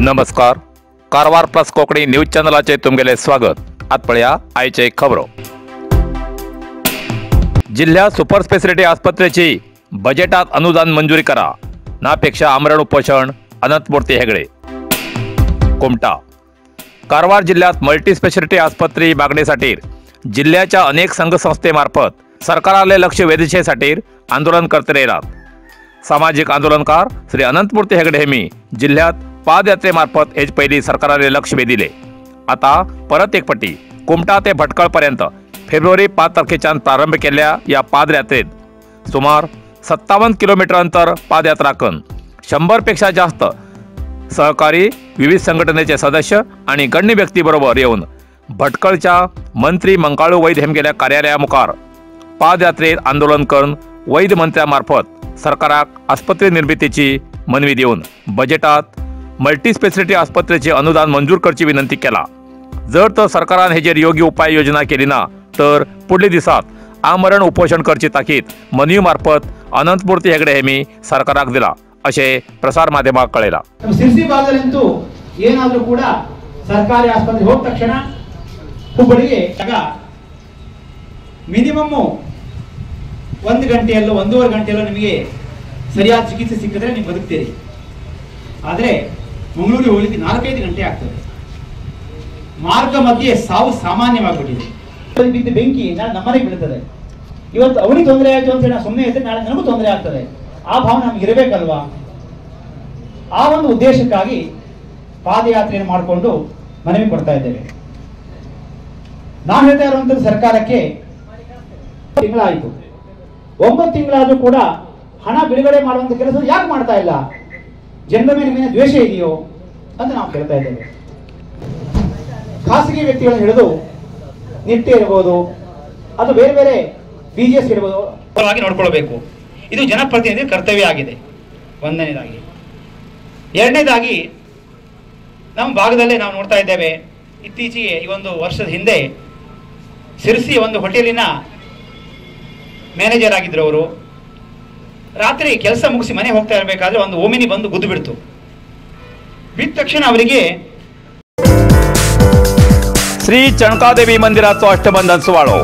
नमस्कार. Karwar plus Konkani news चॅनलाचे तुमगेले स्वागत. आत पळया आयचे खबरो. जिल्ह्यात सुपर स्पेशालिटी आस्पत्रेची बजेटात अनुदान मंजुरी करा. नापेक्षा आमरण उपोषण अनंतमूर्ती हेगडे. कुमटा. कारवार जिल्ह्यात मल्टी स्पेशालिटी आस्पत्री मागणीसाठी जिल्ह्याच्या अनेक संघ संस्थेमार्फत सरकाराले लक्ष वेधचेसाठी आंदोलन करते राहतात. सामाजिक आंदोलनकार श्री अनंतमूर्ती हेगडे हेमी जिल्ह्यात पादयात्रेमार्फत हेच पहिली सरकाराने लक्ष वेधिले. आता परत एक पट्टी कुमटा ते भटकळपर्यंत फेब्रुवारी 5 तारखेच्यान प्रारंभ केल्या या पादयात्रेत सुमार 57 किलोमीटर अंतर पादयात्रा करून 100 पेक्षा जास्त सहकारी विविध संघटनेचे सदस्य आणि गण्य व्यक्तीबरोबर येऊन भटकळच्या मंत्री मंकाळू वैद हेमगेल्या कार्यालयामुखार पादयात्रेत आंदोलन करून वैद मंत्र्यामार्फत सरकाराक आस्पत्री निर्मितीची मनवी देऊन बजेटात मल्टी स्पेशालिटी आस्पत्रेचे अनुदान मंजूर करची विनंती केला. जर तर सरकारान हेजेर योग्य उपाय योजना केली ना तर पुढल्या दिवसात आमरण उपोषण करची ताकीद मनवी मार्फत अनंतमूर्ती हेगडे हेमी सरकाराक दिला असे प्रसार माध्यमाक कळयला. ಸಿರ್ಸಿ ಭಾಗದಲ್ಲಂತೂ ಏನಾದರೂ ಕೂಡ ಸರ್ಕಾರಿ ಆಸ್ಪತ್ರೆ ಹೋದ ತಕ್ಷಣ ಹುಬ್ಬಳ್ಳಿಗೆ ಮಿನಿಮಮ್ 1 ಗಂಟೆಯಲ್ಲೋ 1.5 ಗಂಟೆಯಲ್ಲೋ ನಿಮಗೆ ಸರಿಯಾದ ಚಿಕಿತ್ಸೆ ಸಿಕ್ಕಿದ್ರೆ ನೀವು ಬದುಕ್ತೀರಿ. ಆದರೆ ಮಂಗಳೂರಿಗೆ ಹೋಗಲಿಕ್ಕೆ 4-5 ಗಂಟೆ ಆಗ್ತದೆ. ಮಾರ್ಗ ಮಧ್ಯೆ ಸಾವು ಸಾಮಾನ್ಯವಾಗಿಬಿಟ್ಟಿದೆ. ಬಿದ್ದು ಬೆಂಕಿ ನಾಳೆ ನಮ್ಮನೆಗೆ ಬೀಳ್ತದೆ. ಇವತ್ತು ಅವನಿಗೆ ತೊಂದರೆ ಆಯಿತು ಅಂತ ಹೇಳಿ ಸುಮ್ಮನೆ ಇದ್ದರೆ ನಾಳೆ ನನಗೂ ತೊಂದರೆ ಆಗ್ತದೆ. ಆ ಭಾವನೆ ನಮ್ಗೆ ಇರಬೇಕಲ್ವಾ? ಆ ಒಂದು ಉದ್ದೇಶಕ್ಕಾಗಿ ಪಾದಯಾತ್ರೆಯನ್ನು ಮಾಡಿಕೊಂಡು ಮನವಿ ಕೊಡ್ತಾ ಇದ್ದೇವೆ. ನಾವು ಹೇಳ್ತಾ ಇರುವಂಥದ್ದು ಸರ್ಕಾರಕ್ಕೆ ತಿಂಗಳಾಯಿತು, 9 ತಿಂಗಳಾದರೂ ಕೂಡ ಹಣ ಬಿಡುಗಡೆ ಮಾಡುವಂಥ ಕೆಲಸ ಯಾಕೆ ಮಾಡ್ತಾ ಇಲ್ಲ? ಜನರ ಮೇಲೆ ದ್ವೇಷ ಇದೆಯೋ ಅಂತ ನಾವು ಕೇಳ್ತಾ ಇದ್ದೇವೆ. ಖಾಸಗಿ ವ್ಯಕ್ತಿಗಳನ್ನು ಹಿಡಿದು ನಿಟ್ಟೆ ಇರಬಹುದು ಅದು ಬೇರೆ ಬೇರೆ ಬಿಜಿಎಸ್ ಇರಬಹುದು ನೋಡ್ಕೊಳ್ಬೇಕು. ಇದು ಜನಪ್ರತಿನಿಧಿ ಕರ್ತವ್ಯ ಆಗಿದೆ. ಒಂದನೇದಾಗಿ. ಎರಡನೇದಾಗಿ ನಮ್ಮ ಭಾಗದಲ್ಲೇ ನಾವು ನೋಡ್ತಾ ಇದ್ದೇವೆ, ಇತ್ತೀಚೆಗೆ ಈ ಒಂದು ವರ್ಷದ ಹಿಂದೆ ಸಿರ್ಸಿ ಒಂದು ಹೋಟೆಲಿನ ಮ್ಯಾನೇಜರ್ ಆಗಿದ್ರು. ಅವರು ರಾತ್ರಿ ಕೆಲಸ ಮುಗಿಸಿ ಮನೆ ಹೋಗ್ತಾ ಇರಬೇಕಾದ್ರೆ ಒಂದು ಓಮಿನಿ ಬಂದು ಗುದ್ದು ಬಿಡ್ತು. ಬಿದ್ದ ತಕ್ಷಣ ಅವರಿಗೆ श्री चणकादेवी मंदिराचो अष्टबंधन सुवाळो.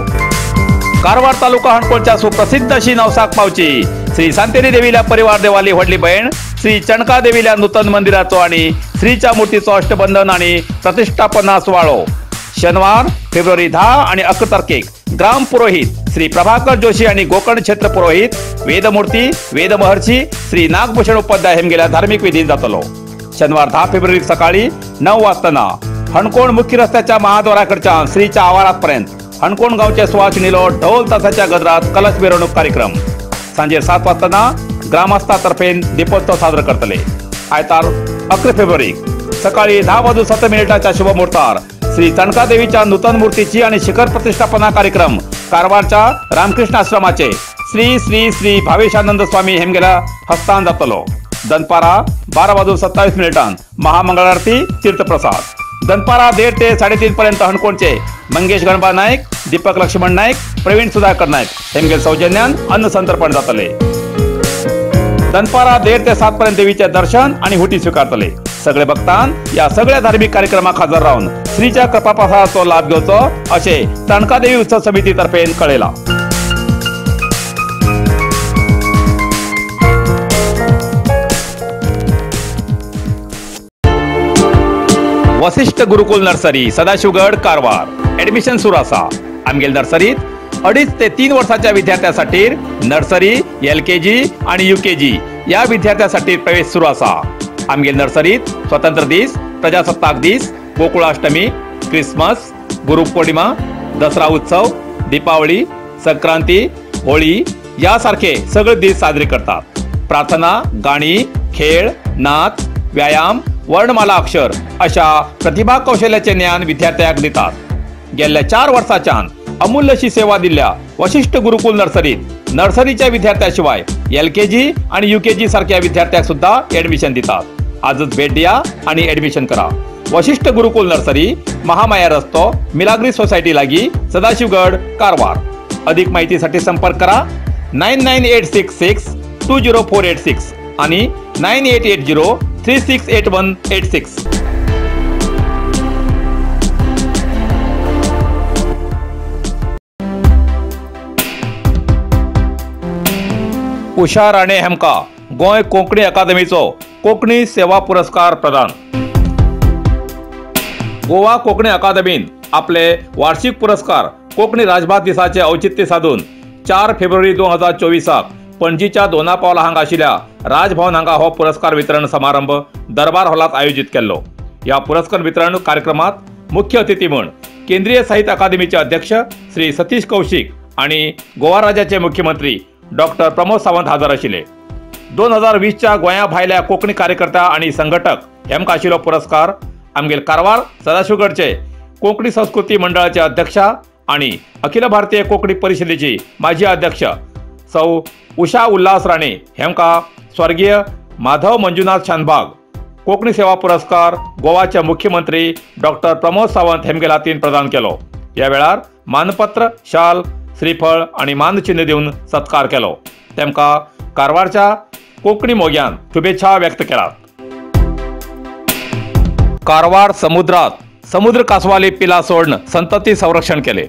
कारवार तालुका हणकोळच्या सुप्रसिद्ध अशी नवसाक पावची श्री सांतेरी देवीला परिवार देवाली व्हडली बहीण श्री चणकादेवीला नूतन मंदिराचो आणि श्रीच्या मूर्तीचो अष्टबंधन आणि प्रतिष्ठापना सुवाळो शनिवार फेब्रुवारी 10 आणि 11 तारखेक ग्राम पुरोहित श्री प्रभाकर जोशी आणि गोकर्ण क्षेत्र पुरोहित वेदमूर्ती वेदमहर्षी श्री नागभूषण उपाध्याय हेमगेल्या धार्मिक विधी जातलो. शनिवार 10 फेब्रुवारी सकाळी 9 वाजता हणकोण मुख्य रस्त्याच्या महाद्वाराकडच्या श्रीच्या आवारापर्यंत हणकोण गावचे सुवासिनीलो ढोल तासाच्या गजरात कलश मिरवणूक कार्यक्रम. सांजे 7 वाजता ग्रामस्थातर्फे दीपोत्सव साजरा करतले. आयतार 11 फेब्रुवारी सकाळी 10:07 शुभमुहूर्तार श्री चणकादेवीच्या नूतन मूर्तीची आणि शिखर प्रतिष्ठापना कार्यक्रम कारवारच्या रामकृष्ण आश्रमाचे श्री श्री श्री भावेशानंद स्वामी हेमगेला हस्तान जातलो. दनपारा 12:27 महामंगळारती तीर्थप्रसाद. दनपारा 1:30 ते 3:30 पर्यंत हणकोणचे मंगेश गणपा नाईक, दीपक लक्ष्मण नाईक, प्रवीण सुधाकर नाईक हेमगेल सौजन्यान अन्न संतर्पण जातले. दनपारा 1:30 ते 7 पर्यंत देवीचे दर्शन आणि हुटी स्वीकारतले. सगळे भक्तान या सगळ्या धार्मिक कार्यक्रमाक हजर राहून श्रीच्या कृपाप्रसादाचो लाभ घेवचो असे चणकादेवी उत्सव समितीतर्फे कळयला. वशिष्ठ गुरुकुल नर्सरी सदाशिवगड कारवार ऍडमिशन सुरू आसा. आमगेल नर्सरीत 2.5 ते 3 वर्षाच्या विद्यार्थ्यांसाठी नर्सरी LKG आणि UKG या विद्यार्थ्यांसाठी प्रवेश सुरू आसा. आमगेल नर्सरीत स्वतंत्र दिस, प्रजासत्ताक दिस, गोकुळाष्टमी, क्रिसमस, गुरुपौर्णिमा, दसरा उत्सव, दीपावली, संक्रांती, होळी यासारखे सगळे दिस साजरे करतात. प्रार्थना, गाणी, खेळ, नाच, व्यायाम, वर्णमाला अक्षर अशा प्रतिभा कौशल्याचे ज्ञान विद्यार्थ्यांक दितात. गेल्या 4 वर्षांच्यान अमूल्य अशी सेवा दिल्या वशिष्ठ गुरुकुल नर्सरीच्या विद्यार्थ्यांशिवाय LKG आणि UKG सारख्या विद्यार्थ्यांक सुद्धा ऍडमिशन दितात. आजच भेट द्या आणि ऍडमिशन करा. वशिष्ठ गुरुकुल नर्सरी, महामाया रस्तो, मिलाग्री सोसायटी लागी, सदाशिवगड, कारवार. अधिक माहितीसाठी संपर्क करा 9986620486 आणि 9880368186. उषा राणे हेमका गोंय कोंकणी अकादमीचो कोंकणी सेवा पुरस्कार प्रदान. गोवा कोंकणी अकादमीन आपले वार्षिक पुरस्कार कोंकणी राजभास दिसाचे औचित्य साधून 4 फेब्रुवारी 2024 पणजीच्या दोनापावला हांगा आशिल्ल्या राजभवन हांगा हो पुरस्कार वितरण समारंभ दरबार हॉलात आयोजित केल्लो. या पुरस्कार वितरण कार्यक्रमात मुख्य अतिथी म्हणून केंद्रीय साहित्य अकादमीचे अध्यक्ष श्री सतीश कौशिक आणि गोवा राज्याचे मुख्यमंत्री डॉक्टर प्रमोद सावंत हाजर आशिल्ले. 2020च्या गोंया भायल्या कोंकणी कार्यकर्ता आणि संघटक हेमका आशिल्लो पुरस्कार आमगेल कारवार सदाशिवगडचे कोंकणी संस्कृती मंडळाचे अध्यक्ष आणि अखिल भारतीय कोंकणी परिषदेची माजी अध्यक्ष सौ उषा उल्हास राणे हेमका स्वर्गीय माधव मंजुनाथ शानभाग कोंकणी सेवा पुरस्कार गोवाचे मुख्यमंत्री डॉक्टर प्रमोद सावंत हेमगेल हातीन प्रदान केलो. या वेळार मानपत्र, शाल, श्रीफळ आणि मानचिन्ह दिवन सत्कार केलो. तेमका कारवारच्या कोंकणी मोग्यान शुभेच्छा व्यक्त केल्यात. कारवार समुद्रात समुद्र कासवाली पिला सोडणं संतती संरक्षण केले.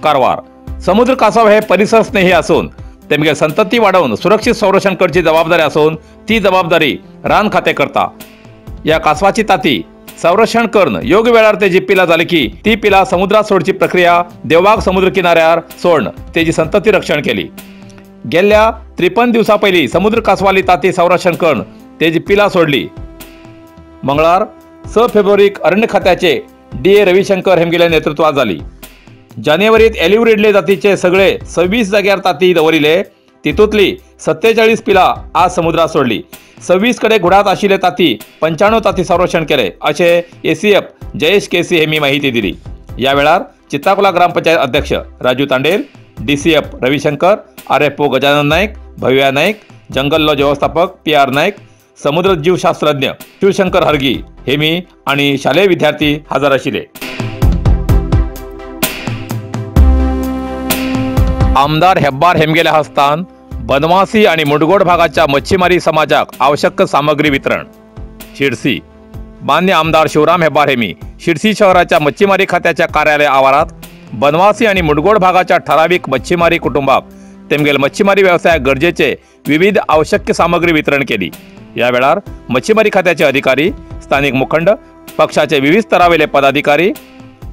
कारवार समुद्र कासव हे परिसर स्नेही असून तेमगे संतती वाढवून सुरक्षित संरक्षण करची जबाबदारी असून ती जबाबदारी रान खाते करता. या कासवाची ताती संरक्षण करण योग्य वेळार तेजी पिला जाली की ती पिला समुद्रात सोडची प्रक्रिया देवबाग समुद्र किनाऱ्यार सोडणं तेजी संतती रक्षण केली. गेल्या 53 दिवसां पयलीं समुद्र कासवाली ताती संरक्षण करण तेजी पिला सोडली. मंगळार 6 फेब्रुवारीक अरण्य खात्याचे DA रविशंकर हेमगेल्या नेतृत्वात जाली. जानेवारीत एलिव्ह रिडले जातीचे सगळे 26 जाग्यार ताती दवरिले. तितूंतली 47 पिला आज समुद्रात सोडली. 26 कडे घुडात आशिल्ले ताती 95 ताती संरक्षण केले अशें ACF जयेश केसी हेमी माहिती दिली. या वेळार चित्ताकुला ग्रामपंचायत अध्यक्ष राजू तांडेल, DCF रविशंकर, RFO गजानन नायक, भव्या नायक, जंगल लॉज व्यवस्थापक PR नायक, समुद्र जीवशास्त्रज्ञ शिवशंकर हरगी हेमी आणि शालेय विद्यार्थी हजर आशिल्ले. आमदार हेब्बार हेमगेल्या हस्तान बनवासी आणि मुडगोड भागाच्या मच्छीमारी समाजाक आवश्यक सामग्री वितरण. शिरसी मान्य आमदार शिवराम हेब्बार हेमी शिरसी शहराच्या मच्छीमारी खात्याच्या कार्यालय आवारात बनवासी आणि मुडगोड भागाच्या ठराविक मच्छीमारी कुटुंबाक तेमगेल मच्छीमारी व्यवसायाक गरजेचे विविध आवश्यक सामग्री वितरण केली. या वेळार मच्छीमारी खात्याचे अधिकारी, स्थानिक मुखंड, पक्षाचे विविध स्तरावेले पदाधिकारी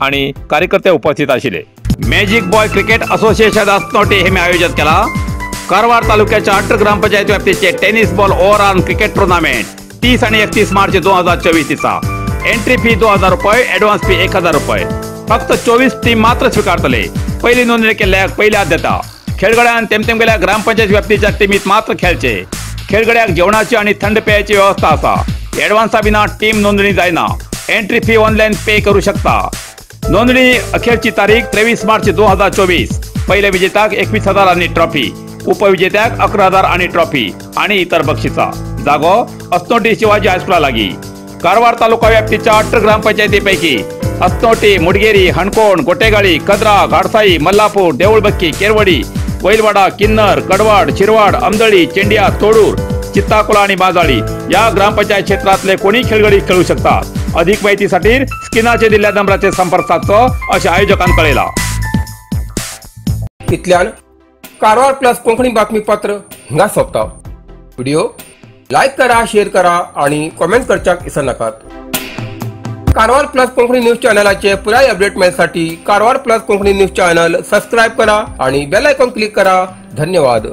आणि कार्यकर्ते उपस्थित आशिल्ले. मॅजिक बॉय क्रिकेट असोसिएशन अस्नोटी हेमी आयोजित केला. कारवार तालुक्याच्या 8 ग्रामपंचायत व्याप्तीचे tennis ball overall cricket tournament 30 आणि 31 मार्च 2024 दिसा. एंट्री फी 2000 रुपये, ॲडव्हान्स फी 1000 रुपये. फक्त 24 टीम मात्र स्वीकारतले. पहिली नोंदणी केल्ल्याक पहिली आद्यता. खेळगड्यान तेमतेमगेल्या ग्रामपंचायत व्याप्तीच्या टीमीत मात्र खेळचे. खेळगड्याक जेवणाची आणि थंड पेयाची व्यवस्था असा. ॲडव्हान्सा विना टीम नोंदणी जायना. एंट्री फी ऑनलाईन पे करू शकता. नोंदणी अखेरची तारीख 23 मार्च 2024. पहिल्या विजेत्याक 21,000 आणि ट्रॉफी, उपविजेत्याक 11,000 आणि ट्रॉफी आणि इतर बक्षिसा. जागो अस्नोटी शिवाजी हायस्कुला लागी. कारवार तालुका व्याप्तीच्या 8 ग्रामपंचायतीपैकी अस्नोटी, मुडगेरी, हणकोण, गोटेगाळी, कद्रा, घाडसाई, मल्लापूर, देऊळबक्की, केरवडी, वैलवाडा, किन्नर, कडवाड, शिरवाड, अमदळी, चेंडिया, तोडूर, चित्ताकुला आणि बाजाळी या ग्रामपंचायत क्षेत्रातले कोणी खेळगडी खेळू शकतात. अधिक माहितीसाठी स्किनाचे दिल्ल्या नंबराचे संपर्क साधचो अशें आयोजकांन कळयला. इतल्यान कारवार प्लस कोंकणी बातमीपत्र हिंगा सोंपता. व्हिडिओ लाईक करा, शेअर करा आणि कमेंट करच्याक विसरू नाकात. कारवार प्लस कोंकणी न्यूज चॅनलाचे पुराय अपडेट मेळसाठी Karwar plus Konkani news channel subscribe करा आणि बेल आयकॉन क्लिक करा. धन्यवाद.